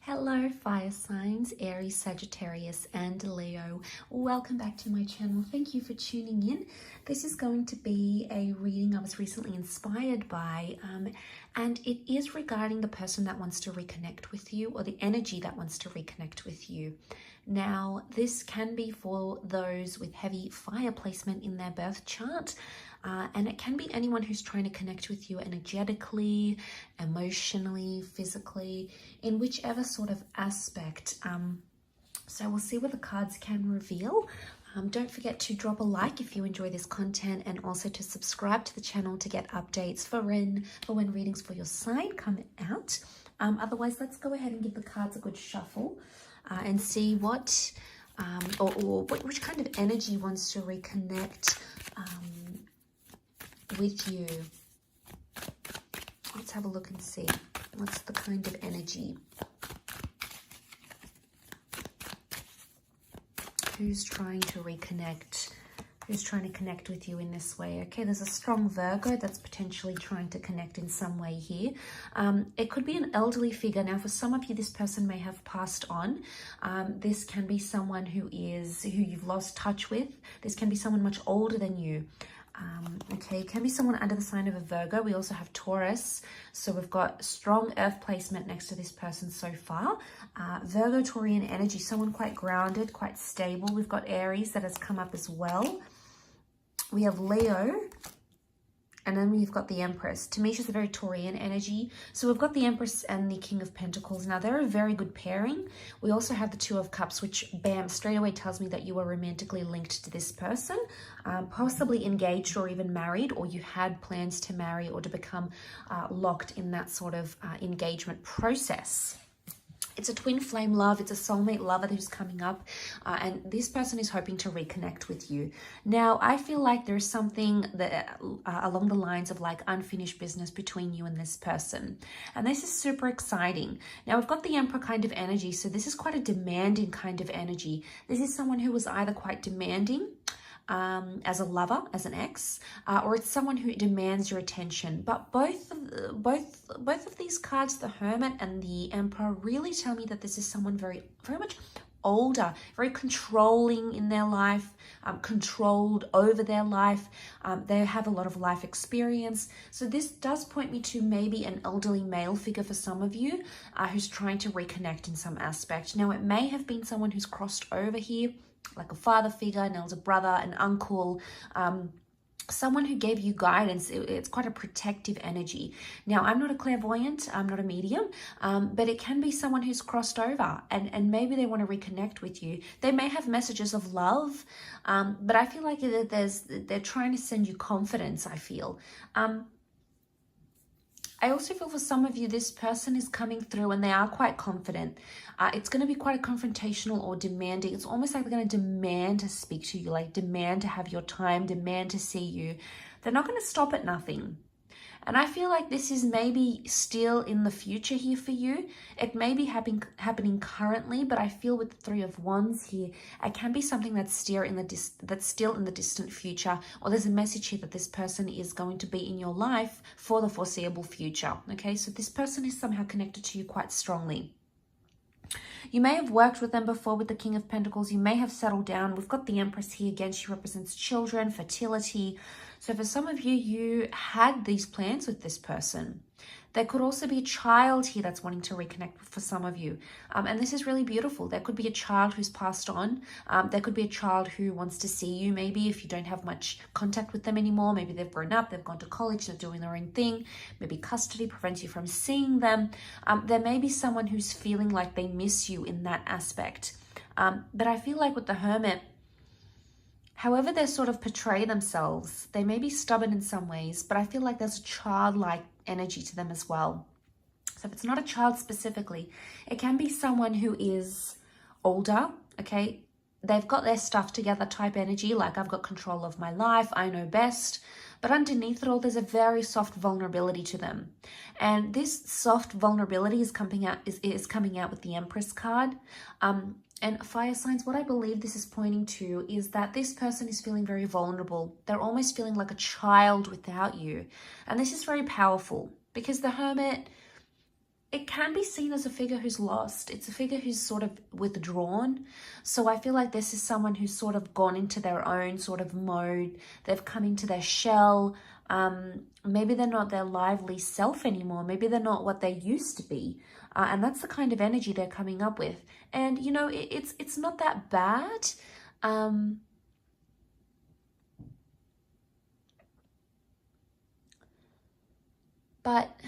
Hello fire signs, Aries, Sagittarius and Leo. Welcome back to my channel. Thank you for tuning in. This is going to be a reading I was recently inspired by and it is regarding the person that wants to reconnect with you, or the energy that wants to reconnect with you. Now, this can be for those with heavy fire placement in their birth chart. And it can be anyone who's trying to connect with you energetically, emotionally, physically, in whichever sort of aspect. So we'll see what the cards can reveal. Don't forget to drop a like if you enjoy this content, and also to subscribe to the channel to get updates for when readings for your sign come out. Otherwise, let's go ahead and give the cards a good shuffle and see what, which kind of energy wants to reconnect with you. Let's have a look and see what's the kind of energy. Who's trying to reconnect? Who's trying to connect with you in this way? Okay, there's a strong Virgo that's potentially trying to connect in some way here. It could be an elderly figure. Now, for some of you, this person may have passed on. This can be someone who you've lost touch with. This can be someone much older than you. Okay, it can be someone under the sign of a Virgo. We also have Taurus, so we've got strong earth placement next to this person so far. Virgo, Taurian energy, someone quite grounded, quite stable. We've got Aries that has come up as well. We have Leo, and then we've got the Empress. To me, she's a very Taurian energy. So we've got the Empress and the King of Pentacles. Now, they're a very good pairing. We also have the Two of Cups, which, bam, straight away tells me that you are romantically linked to this person, possibly engaged or even married, or you had plans to marry or to become locked in that sort of engagement process. It's a twin flame love. It's a soulmate lover who's coming up, and this person is hoping to reconnect with you. Now, I feel like there's something that along the lines of like unfinished business between you and this person, and this is super exciting. Now, we've got the Emperor kind of energy, so this is quite a demanding kind of energy. This is someone who was either quite demanding as a lover, as an ex, or it's someone who demands your attention. But both of these cards, the Hermit and the Emperor, really tell me that this is someone very much older, very controlling in their life, controlled over their life. They have a lot of life experience. So this does point me to maybe an elderly male figure for some of you who's trying to reconnect in some aspect. Now, it may have been someone who's crossed over here, like a father figure, an elder brother, an uncle, someone who gave you guidance. It's quite a protective energy. Now, I'm not a clairvoyant, I'm not a medium, but it can be someone who's crossed over and maybe they want to reconnect with you. They may have messages of love, but I feel like they're trying to send you confidence, I feel. I also feel for some of you, this person is coming through and they are quite confident. It's going to be quite a confrontational or demanding. It's almost like they're going to demand to speak to you, like demand to have your time, demand to see you. They're not going to stop at nothing. And I feel like this is maybe still in the future here for you. It may be happening currently, but I feel with the Three of Wands here, it can be something that's still in the distant future, or there's a message here that this person is going to be in your life for the foreseeable future. Okay, so this person is somehow connected to you quite strongly. You may have worked with them before with the King of Pentacles. You may have settled down. We've got the Empress here. Again, she represents children, fertility. So for some of you, you had these plans with this person. There could also be a child here that's wanting to reconnect for some of you. And this is really beautiful. There could be a child who's passed on. There could be a child who wants to see you, maybe if you don't have much contact with them anymore. Maybe they've grown up, they've gone to college, they're doing their own thing. Maybe custody prevents you from seeing them. There may be someone who's feeling like they miss you in that aspect. But I feel like with the Hermit, however they sort of portray themselves, they may be stubborn in some ways, but I feel like there's a childlike energy to them as well. So if it's not a child specifically, it can be someone who is older, okay? They've got their stuff together type energy, like I've got control of my life, I know best. But underneath it all, there's a very soft vulnerability to them. And this soft vulnerability is coming out with the Empress card. And fire signs, what I believe this is pointing to is that this person is feeling very vulnerable. They're almost feeling like a child without you. And this is very powerful because the Hermit, it can be seen as a figure who's lost. It's a figure who's sort of withdrawn. So I feel like this is someone who's sort of gone into their own sort of mode. They've come into their shell. Maybe they're not their lively self anymore. Maybe they're not what they used to be. And that's the kind of energy they're coming up with. And, you know, it's not that bad. But,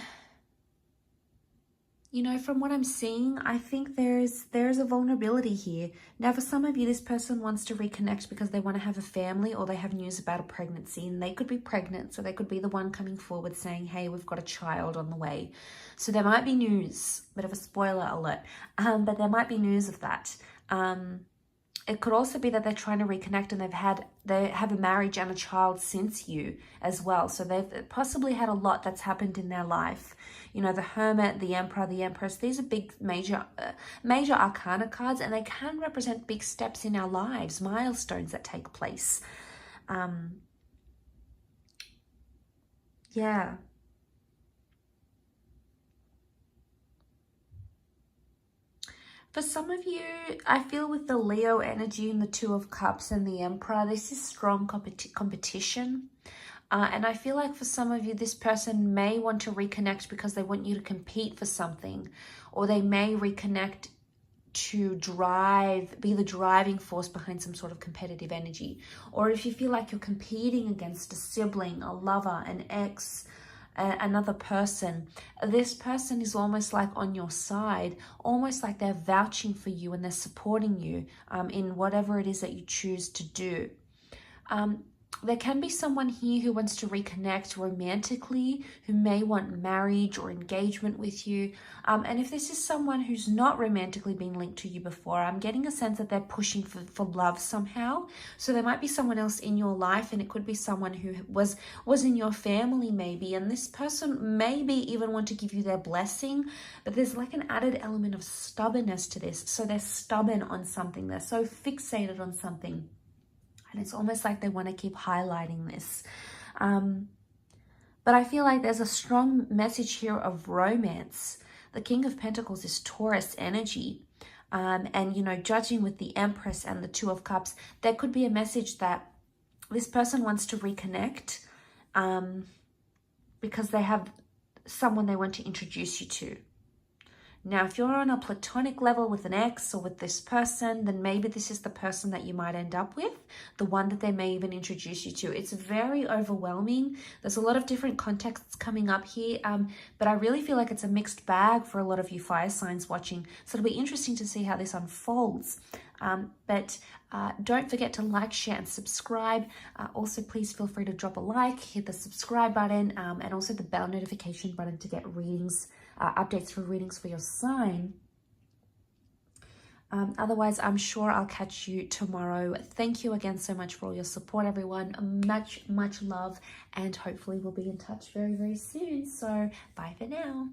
you know, from what I'm seeing, I think there's a vulnerability here. Now, for some of you, this person wants to reconnect because they want to have a family, or they have news about a pregnancy, and they could be pregnant. So they could be the one coming forward saying, hey, we've got a child on the way. So there might be news, bit of a spoiler alert, but there might be news of that. It could also be that they're trying to reconnect, and they have a marriage and a child since you as well. So they've possibly had a lot that's happened in their life. You know, the Hermit, the Emperor, the Empress, these are big major arcana cards, and they can represent big steps in our lives, milestones that take place. Yeah. For some of you, I feel with the Leo energy and the Two of Cups and the Emperor, this is strong competition. And I feel like for some of you, this person may want to reconnect because they want you to compete for something, or they may reconnect to be the driving force behind some sort of competitive energy. Or if you feel like you're competing against a sibling, a lover, an ex, another person, this person is almost like on your side, almost like they're vouching for you and they're supporting you in whatever it is that you choose to do. There can be someone here who wants to reconnect romantically, who may want marriage or engagement with you. And if this is someone who's not romantically been linked to you before, I'm getting a sense that they're pushing for love somehow. So there might be someone else in your life, and it could be someone who was in your family maybe. And this person maybe even want to give you their blessing, but there's like an added element of stubbornness to this. So they're stubborn on something. They're so fixated on something. And it's almost like they want to keep highlighting this. But I feel like there's a strong message here of romance. The King of Pentacles is Taurus energy. And, you know, judging with the Empress and the Two of Cups, there could be a message that this person wants to reconnect because they have someone they want to introduce you to. Now, if you're on a platonic level with an ex or with this person, then maybe this is the person that you might end up with, the one that they may even introduce you to. It's very overwhelming. There's a lot of different contexts coming up here, but I really feel like it's a mixed bag for a lot of you fire signs watching. So it'll be interesting to see how this unfolds. But don't forget to like, share, and subscribe. Also, please feel free to drop a like, hit the subscribe button, and also the bell notification button to get readings, updates for readings for your sign. Otherwise, I'm sure I'll catch you tomorrow. Thank you again so much for all your support, everyone. Much love, and hopefully we'll be in touch very, very soon. So bye for now.